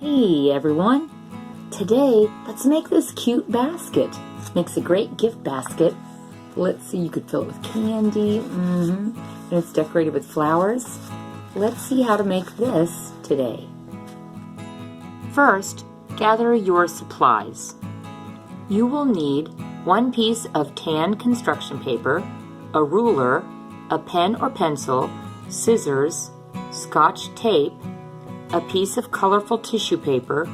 Hey everyone! Today, let's make this cute basket. Makes a great gift basket. Let's see, you could fill it with candy, and it's decorated with flowers. Let's see how to make this today. First, gather your supplies. You will need 1 piece of tan construction paper, a ruler, a pen or pencil, scissors, Scotch tape, a piece of colorful tissue paper,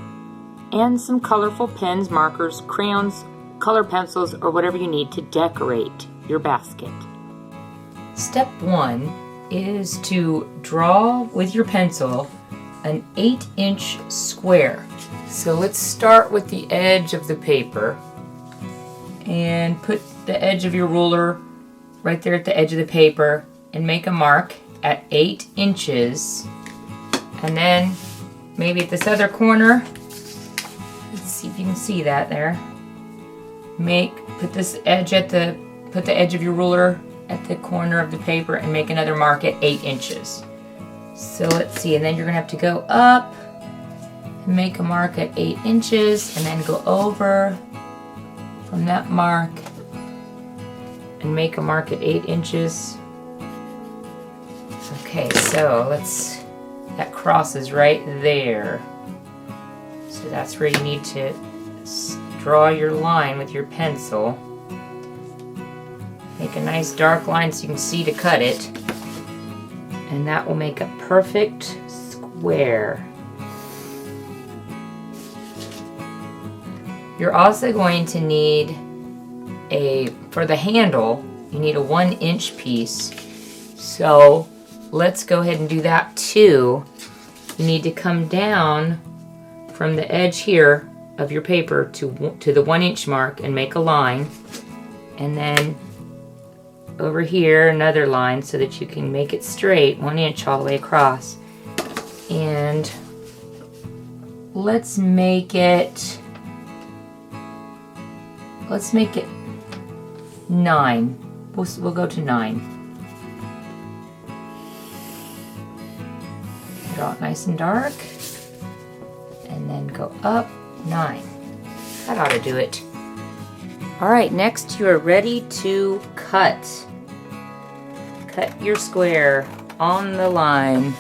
and some colorful pens, markers, crayons, color pencils, or whatever you need to decorate your basket. Step 1 is to draw with your pencil an 8-inch square. So let's start with the edge of the paper and put the edge of your ruler right there at the edge of the paper and make a mark at 8 inches. And then maybe at this other corner, let's see if you can see that there. Put the edge of your ruler at the corner of the paper and make another mark at 8 inches. So let's see, and then you're gonna have to go up and make a mark at 8 inches and then go over from that mark and make a mark at 8 inches. Okay, so that crosses right there. So that's where you need to draw your line with your pencil. Make a nice dark line so you can see to cut it. And that will make a perfect square. You're also going to need for the handle, you need a 1-inch piece. So let's go ahead and do that too. You need to come down from the edge here of your paper to the 1-inch mark and make a line. And then over here, another line so that you can make it straight, 1 inch all the way across. And let's make it 9. We'll go to 9. Draw it nice and dark, and then go up 9. That ought to do it. Alright, next you are ready to cut. Cut your square on the line.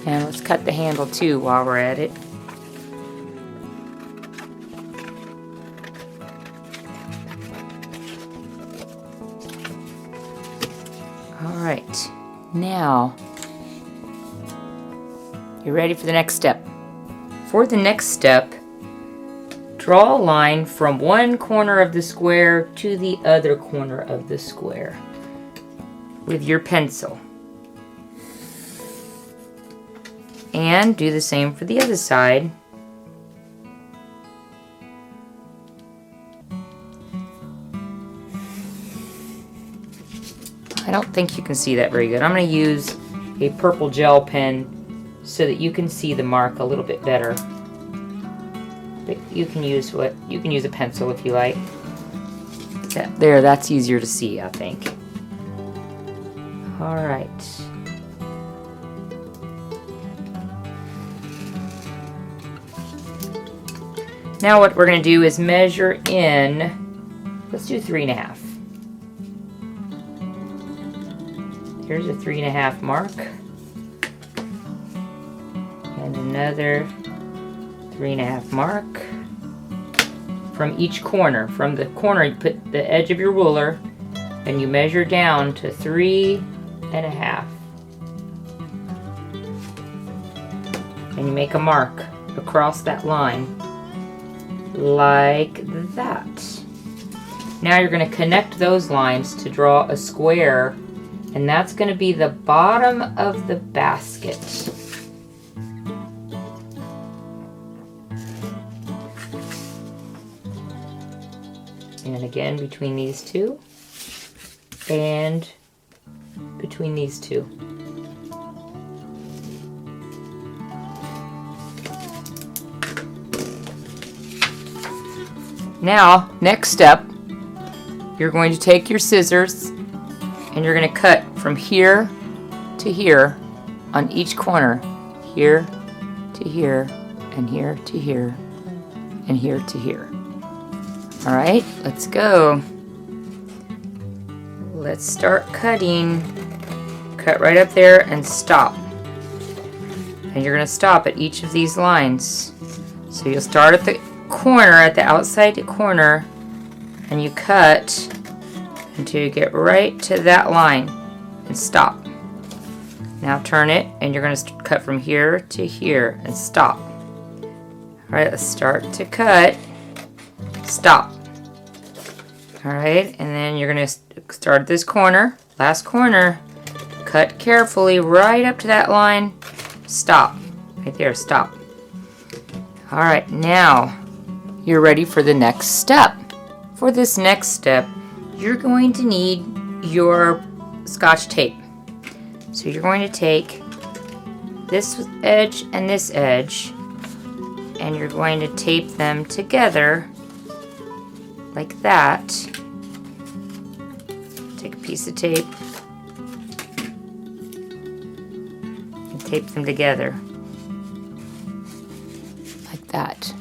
And let's cut the handle too while we're at it. Alright, now you're ready for the next step. For the next step, draw a line from one corner of the square to the other corner of the square with your pencil. And do the same for the other side. I don't think you can see that very good. I'm going to use a purple gel pen so that you can see the mark a little bit better. But you can use a pencil if you like. That's easier to see, I think. All right. Now what we're going to do is measure in, let's do 3.5. Here's a 3.5 mark. And another 3.5 mark. From each corner. From the corner, you put the edge of your ruler and you measure down to 3.5. And you make a mark across that line. Like that. Now you're going to connect those lines to draw a square, and that's going to be the bottom of the basket. And again between these two, and between these two. Now, next step, you're going to take your scissors And you're going to cut from here to here on each corner. Here to here, and here to here, and here to here. Alright, let's go. Let's start cutting. Cut right up there and stop. And you're going to stop at each of these lines. So you'll start at the corner, at the outside corner, and you cut until you get right to that line and stop. Now turn it, and you're going to cut from here to here and stop. Alright, let's start to cut. Stop. Alright, and then you're going to start at this corner, last corner, cut carefully right up to that line, stop. Right there, stop. Alright, now you're ready for the next step. For this next step, you're going to need your Scotch tape. So you're going to take this edge and this edge, and you're going to tape them together like that. Take a piece of tape and tape them together like that.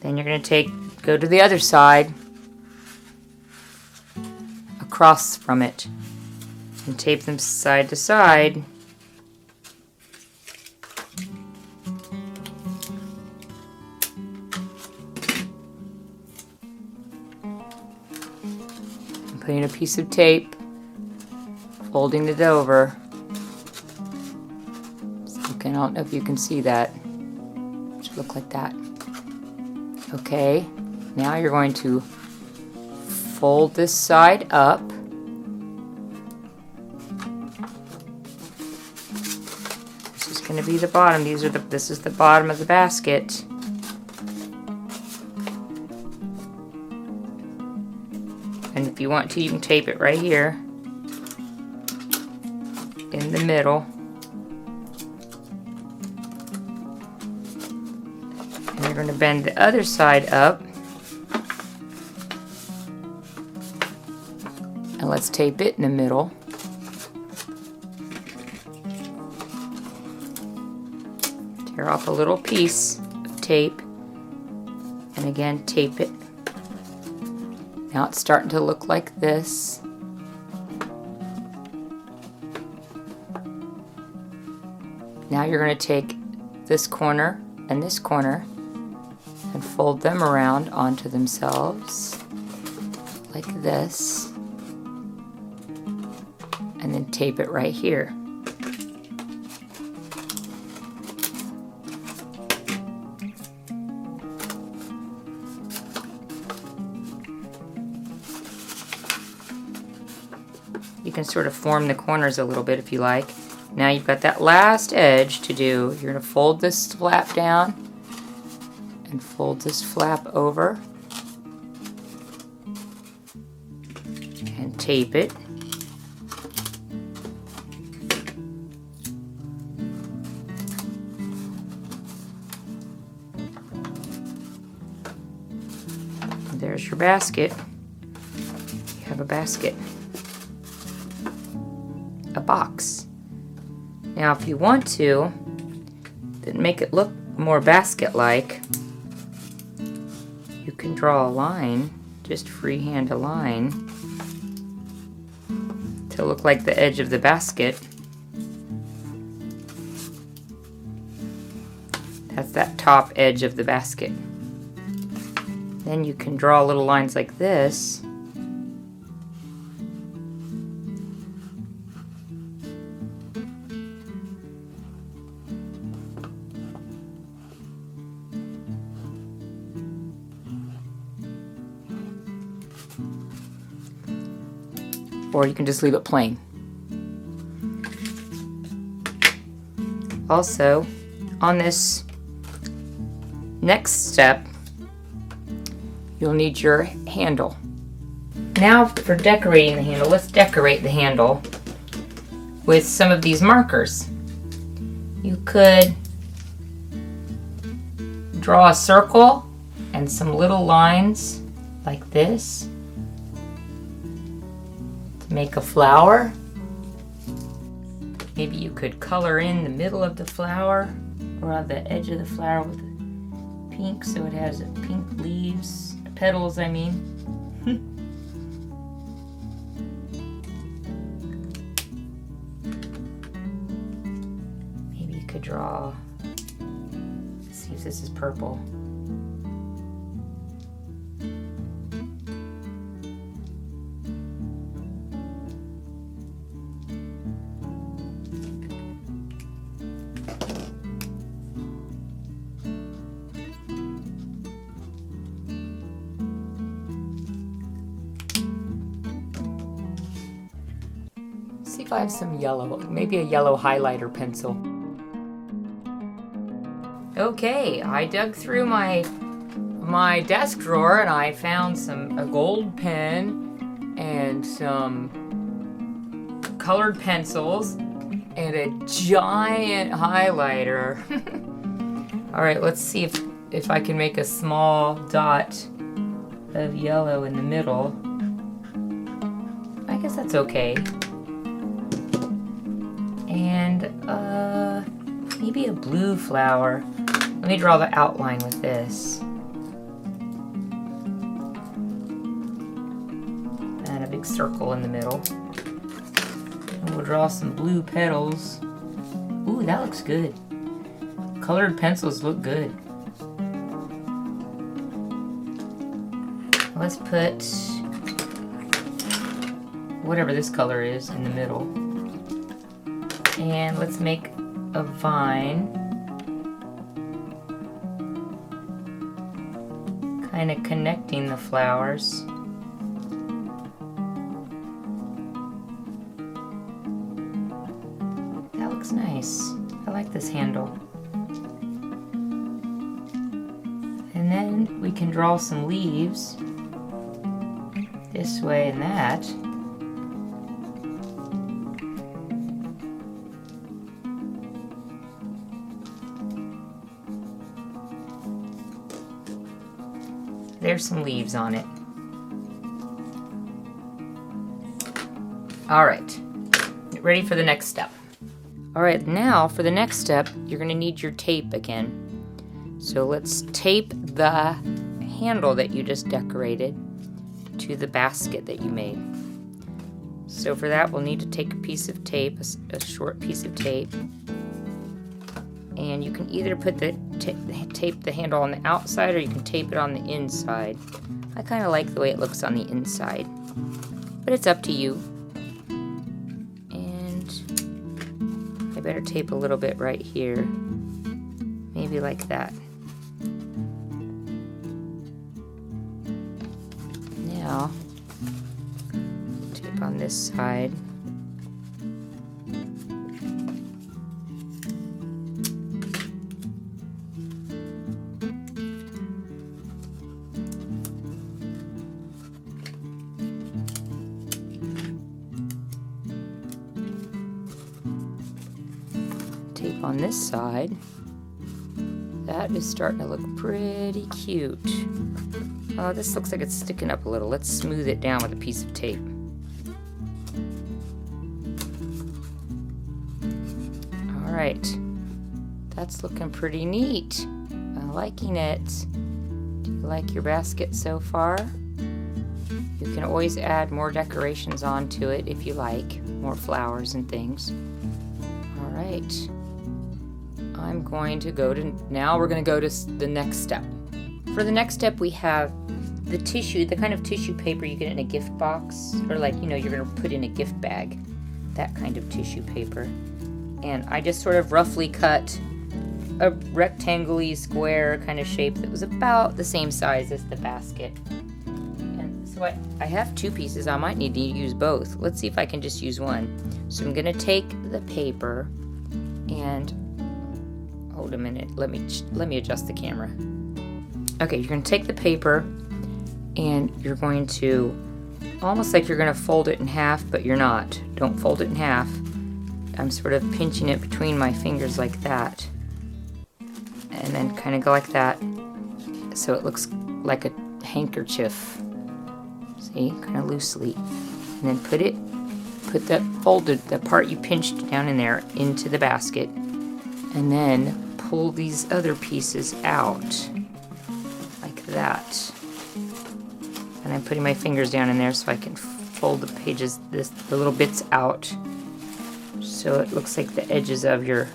Then you're going to go to the other side, across from it, and tape them side to side. And putting a piece of tape, folding it over. Okay, I don't know if you can see that. It should look like that. Okay, now you're going to fold this side up. This is going to be the bottom. This is the bottom of the basket. And if you want to, you can tape it right here in the middle. And you're going to bend the other side up. And let's tape it in the middle. Tear off a little piece of tape. And again, tape it. Now it's starting to look like this. Now you're going to take this corner and this corner and fold them around onto themselves like this. And then tape it right here. You can sort of form the corners a little bit if you like. Now you've got that last edge to do. You're going to fold this flap down and fold this flap over and tape it. There's your basket. You have a basket. A box. Now if you want to, then make it look more basket-like, you can draw a line, just freehand a line, to look like the edge of the basket. That's that top edge of the basket. Then you can draw little lines like this. Or you can just leave it plain. Also, on this next step, you'll need your handle. Now for decorating the handle, let's decorate the handle with some of these markers. You could draw a circle and some little lines like this to make a flower. Maybe you could color in the middle of the flower or on the edge of the flower with pink so it has pink leaves, petals I mean. Maybe you could draw, let's see if this is purple. See if I have some yellow, maybe a yellow highlighter pencil. Okay, I dug through my desk drawer and I found a gold pen and some colored pencils and a giant highlighter. All right, let's see if I can make a small dot of yellow in the middle. I guess that's okay. And maybe a blue flower. Let me draw the outline with this. And a big circle in the middle. And we'll draw some blue petals. Ooh, that looks good. Colored pencils look good. Let's put whatever this color is in the middle. And let's make a vine, kind of connecting the flowers. That looks nice. I like this handle. And then we can draw some leaves this way and that. There's some leaves on it. All right, get ready for the next step. All right, now for the next step, you're gonna need your tape again. So let's tape the handle that you just decorated to the basket that you made. So for that, we'll need to take a piece of tape, a short piece of tape, and you can either put tape the handle on the outside or you can tape it on the inside. I kind of like the way it looks on the inside, but it's up to you. And I better tape a little bit right here, maybe like that. Now, tape on this side. Tape on this side. That is starting to look pretty cute. Oh, this looks like it's sticking up a little. Let's smooth it down with a piece of tape. All right, that's looking pretty neat. I'm liking it. Do you like your basket so far? You can always add more decorations onto it if you like, more flowers and things. All right. I'm going to go to, now we're going to go to the next step. For the next step, we have the tissue, the kind of tissue paper you get in a gift box, or like, you know, you're going to put in a gift bag, that kind of tissue paper. And I just sort of roughly cut a rectangle-y square kind of shape that was about the same size as the basket. And so I have two pieces. I might need to use both. Let's see if I can just use one. So I'm going to take the paper and hold a minute. Let me adjust the camera. Okay, you're going to take the paper and you're going to, almost like you're going to fold it in half, but you're not. Don't fold it in half. I'm sort of pinching it between my fingers like that. And then kind of go like that so it looks like a handkerchief. See, kind of loosely. And then put the part you pinched down in there into the basket. And then pull these other pieces out. Like that. And I'm putting my fingers down in there so I can fold the pages, the little bits out. So it looks like the edges of your,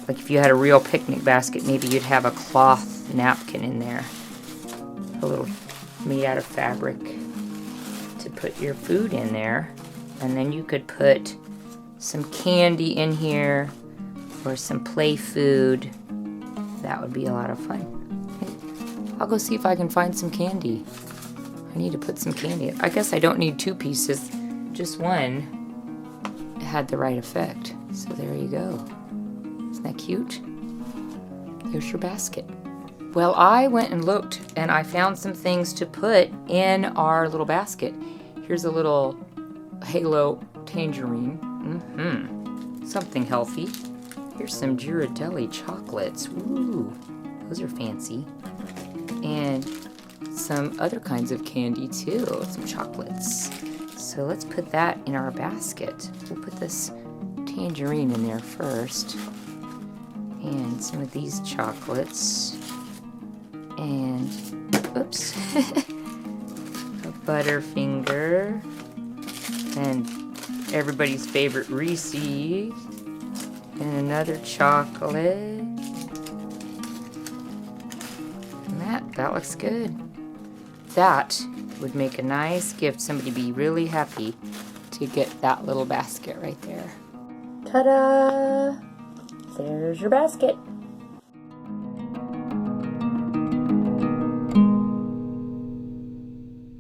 like if you had a real picnic basket, maybe you'd have a cloth napkin in there. A little made out of fabric to put your food in there. And then you could put some candy in here or some play food. That would be a lot of fun. I'll go see if I can find some candy. I need to put some candy. I guess I don't need 2 pieces, just one. It had the right effect. So there you go. Isn't that cute? Here's your basket. Well, I went and looked and I found some things to put in our little basket. Here's a little Halo tangerine. Something healthy. Here's some Ghirardelli chocolates. Ooh, those are fancy. And some other kinds of candy too, some chocolates. So let's put that in our basket. We'll put this tangerine in there first. And some of these chocolates. And, oops, a Butterfinger. And everybody's favorite Reese. And another chocolate. And that looks good. That would make a nice gift. Somebody be really happy to get that little basket right there. Ta-da! There's your basket.